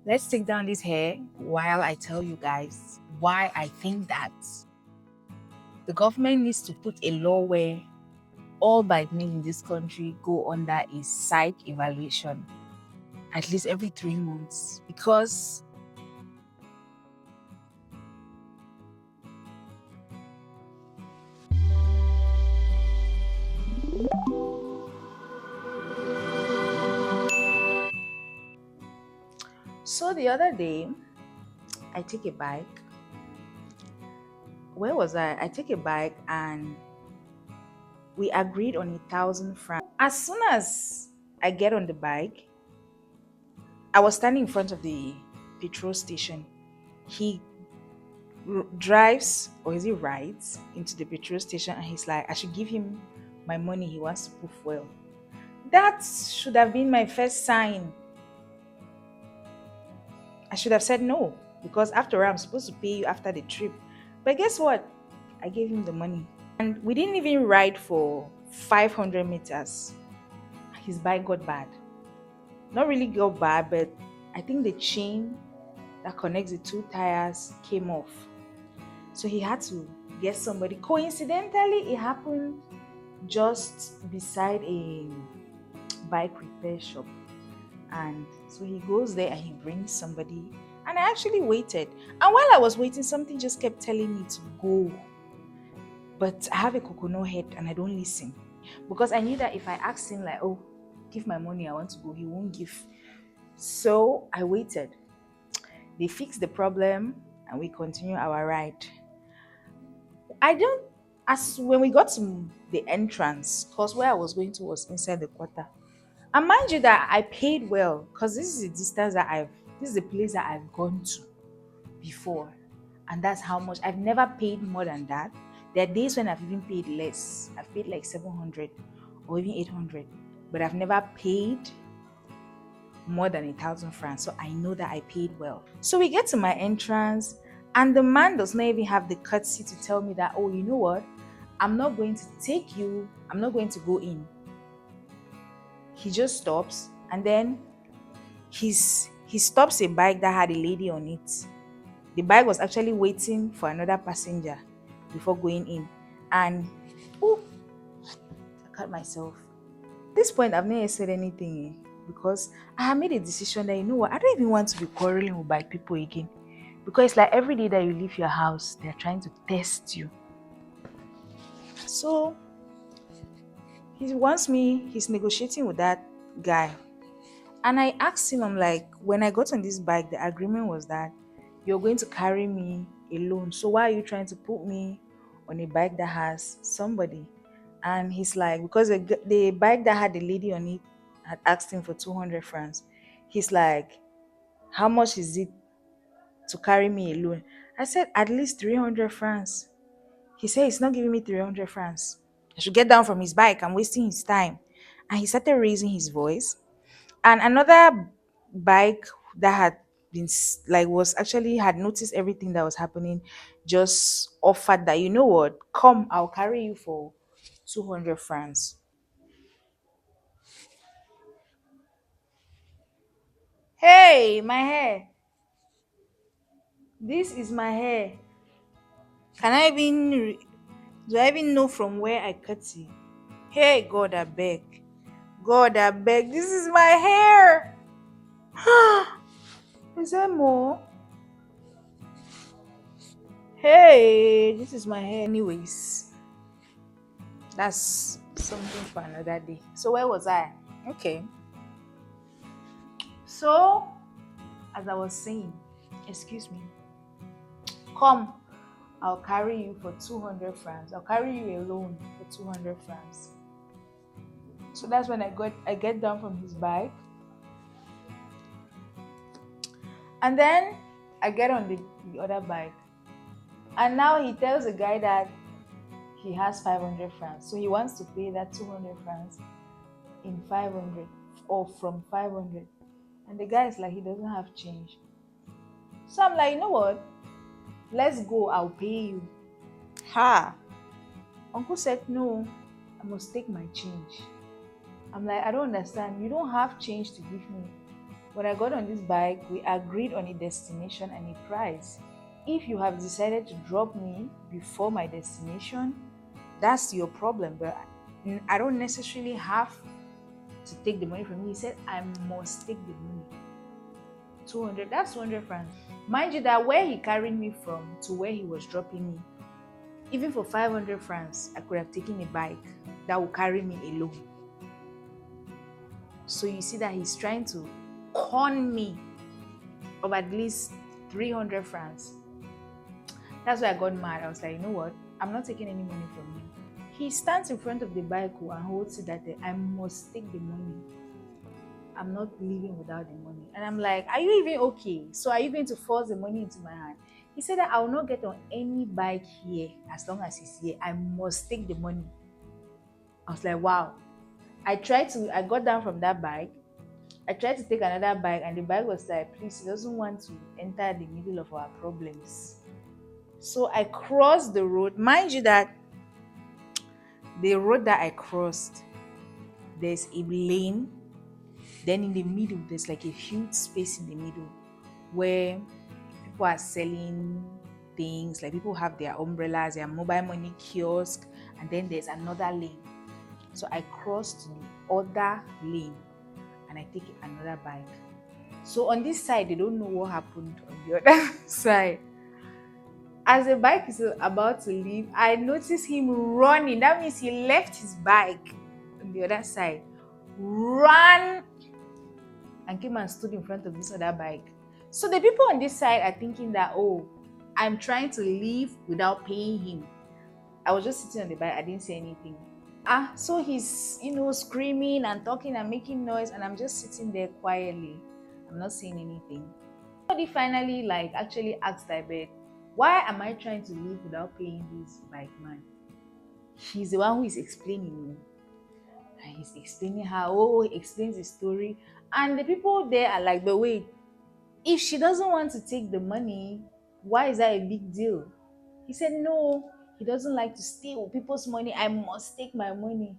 Let's take down this hair while I tell you guys why I think that the government needs to put a law where all bike men in this country go under a psych evaluation at least every 3 months. Because so the other day I take a bike. Where was I? I take a bike and we agreed on 1,000 francs. As soon as I get on the bike, I was standing in front of the petrol station. He drives, or is he rides into the petrol station, and he's like, I should give him my money. He wants to put fuel. That should have been my first sign. I should have said no, because after all, I'm supposed to pay you after the trip. But guess what? I gave him the money. And we didn't even ride for 500 meters. His bike got bad. Not really got bad, but I think the chain that connects the two tires came off. So he had to get somebody. Coincidentally, it happened just beside a bike repair shop. And so he goes there and he brings somebody. And I actually waited. And while I was waiting, something just kept telling me to go. But I have a coconut head and I don't listen. Because I knew that if I asked him, like, oh, give my money, I want to go, he won't give. So I waited. They fixed the problem and we continue our ride. I don't, as when we got to the entrance, because where I was going to was inside the quarter. And mind you that I paid well, because this is the distance that this is the place that I've gone to before. And that's how much. I've never paid more than that. There are days when I've even paid less. I've paid like 700 or even 800. But I've never paid more than 1,000 francs. So I know that I paid well. So we get to my entrance, and the man does not even have the courtesy to tell me that, oh, you know what? I'm not going to take you, I'm not going to go in. He just stops, and then he stops a bike that had a lady on it. The bike was actually waiting for another passenger before going in. And oh, I cut myself. At this point, I've never said anything because I have made a decision that, you know what, I don't even want to be quarreling with bike people again. Because it's like every day that you leave your house, they're trying to test you. So he's negotiating with that guy. And I asked him, I'm like, when I got on this bike, the agreement was that you're going to carry me alone. So why are you trying to put me on a bike that has somebody? And he's like, because the bike that had the lady on it had asked him for 200 francs. He's like, how much is it to carry me alone? I said, at least 300 francs. He said, he's not giving me 300 francs. I should get down from his bike. I'm wasting his time. And he started raising his voice. And another bike that had been like was actually had noticed everything that was happening, just offered that, you know what, come, I'll carry you for 200 francs. Hey, my hair. This is my hair. Can I even do I even know from where I cut it? Hey, God, I beg. God, I beg. This is my hair. Is there more? Hey, this is my hair. Anyways, that's something for another day. So where was I? Okay. So as I was saying, excuse me, come, I'll carry you for 200 francs. I'll carry you alone for 200 francs. So that's when I get down from his bike, and then I get on the other bike. And now he tells the guy that he has 500 francs. So he wants to pay that 200 francs in 500 or from 500. And the guy is like, he doesn't have change. So I'm like, you know what? Let's go, I'll pay you. Ha! Uncle said, no, I must take my change. I'm like, I don't understand. You don't have change to give me. When I got on this bike, we agreed on a destination and a price. If you have decided to drop me before my destination, that's your problem. But I don't necessarily have to take the money from you. He said, I must take the money. 200, that's 200 francs. Mind you, that where he carried me from to where he was dropping me, even for 500 francs, I could have taken a bike that would carry me alone. So you see that he's trying to con me of at least 300 francs. That's why I got mad. I was like, you know what? I'm not taking any money from you. He stands in front of the bike and holds it that I must take the money. I'm not leaving without the money. And I'm like, are you even okay? So are you going to force the money into my hand? He said that I will not get on any bike here as long as he's here. I must take the money. I was like, wow. I got down from that bike. I tried to take another bike, and the bike was like, please, he doesn't want to enter the middle of our problems. So I crossed the road. Mind you that the road that I crossed, there's a lane. Then in the middle, there's like a huge space in the middle where people are selling things. Like people have their umbrellas, their mobile money kiosk, and then there's another lane. So I crossed the other lane and I take another bike. So on this side, they don't know what happened on the other side. As the bike is about to leave, I notice him running. That means he left his bike on the other side, ran, and came and stood in front of this other bike. So the people on this side are thinking that, oh, I'm trying to leave without paying him. I was just sitting on the bike. I didn't say anything. So he's, screaming and talking and making noise, and I'm just sitting there quietly. I'm not saying anything. Somebody finally, actually asked I bed, why am I trying to leave without paying this bike man? He's the one who is explaining me. And he's explaining how, he explains the story. And the people there are like, but wait, if she doesn't want to take the money, why is that a big deal? He said, no, he doesn't like to steal people's money. I must take my money.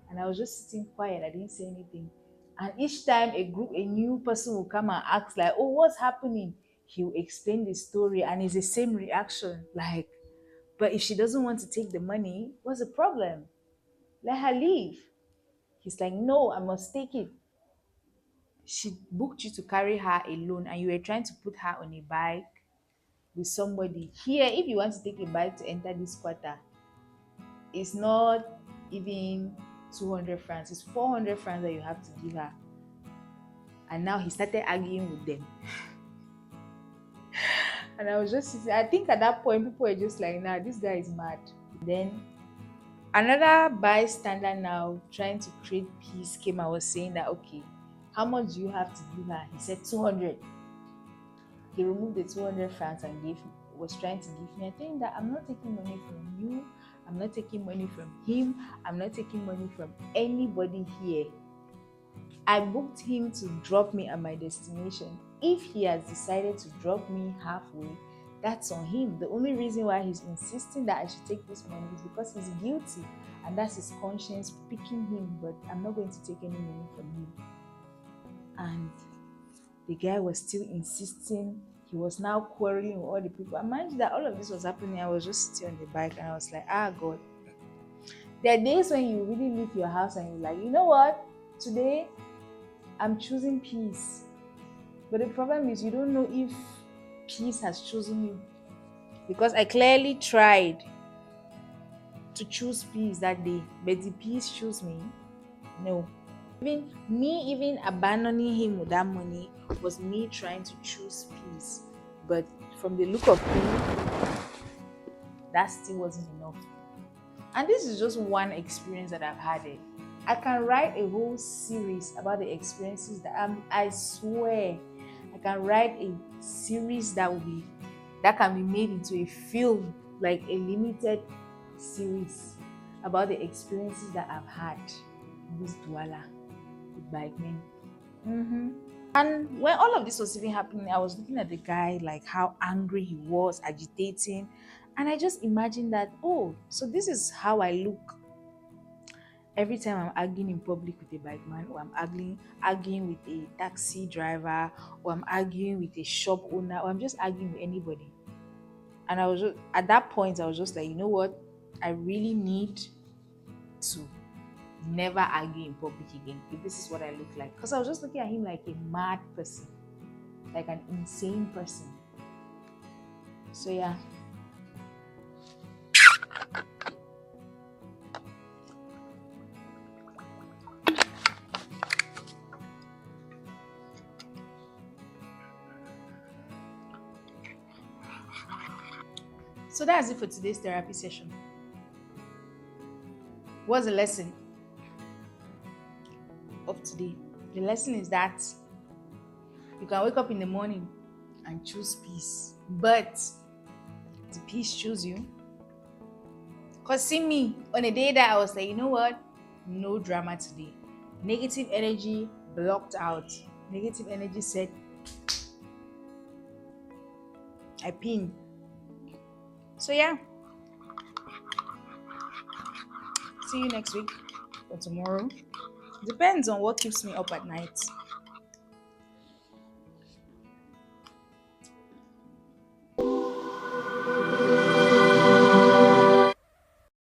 And I was just sitting quiet. I didn't say anything. And each time a new person will come and ask, like, oh, what's happening? He will explain the story and it's the same reaction. Like, but if she doesn't want to take the money, what's the problem? Let her leave. He's like, no, I must take it. She booked you to carry her alone and you were trying to put her on a bike with somebody. Here, if you want to take a bike to enter this quarter, it's not even 200 francs, it's 400 francs that you have to give her. And now he started arguing with them. And I was just sitting, I think at that point, people were just like, nah, this guy is mad. Then another bystander now trying to create peace came and was saying that, okay, how much do you have to give her? He said 200. He removed the 200 francs and was trying to give me. I think that I'm not taking money from you. I'm not taking money from him. I'm not taking money from anybody here. I booked him to drop me at my destination. If he has decided to drop me halfway, that's on him. The only reason why he's insisting that I should take this money is because he's guilty and that's his conscience picking him, but I'm not going to take any money from him. And the guy was still insisting. He was now quarreling with all the people. And mind you that all of this was happening, I was just sitting on the bike and I was like, God. There are days when you really leave your house and you're like, you know what? Today, I'm choosing peace. But the problem is you don't know if peace has chosen you. Because I clearly tried to choose peace that day, but the peace chose me. No. Even abandoning him with that money was me trying to choose peace. But from the look of him, that still wasn't enough. And this is just one experience that I've had. I can write a whole series about the experiences that I swear I can write a series that can be made into a film, like a limited series about the experiences that I've had in this Douala with bike men. And when all of this was even happening, I was looking at the guy, like how angry he was, agitating. And I just imagined that, oh, so this is how I look Every time I'm arguing in public with a bike man, or I'm arguing with a taxi driver, or I'm arguing with a shop owner, or I'm just arguing with anybody. And I was just, at that point, I was just like, you know what? I really need to never argue in public again if this is what I look like. Because I was just looking at him like a mad person, like an insane person. So yeah. So that's it for today's therapy session. What's the lesson of today? The lesson is that you can wake up in the morning and choose peace, but the peace choose you. Because see me, on a day that I was like, you know what? No drama today. Negative energy blocked out. Negative energy said, I pin. So yeah, see you next week or tomorrow. Depends on what keeps me up at night.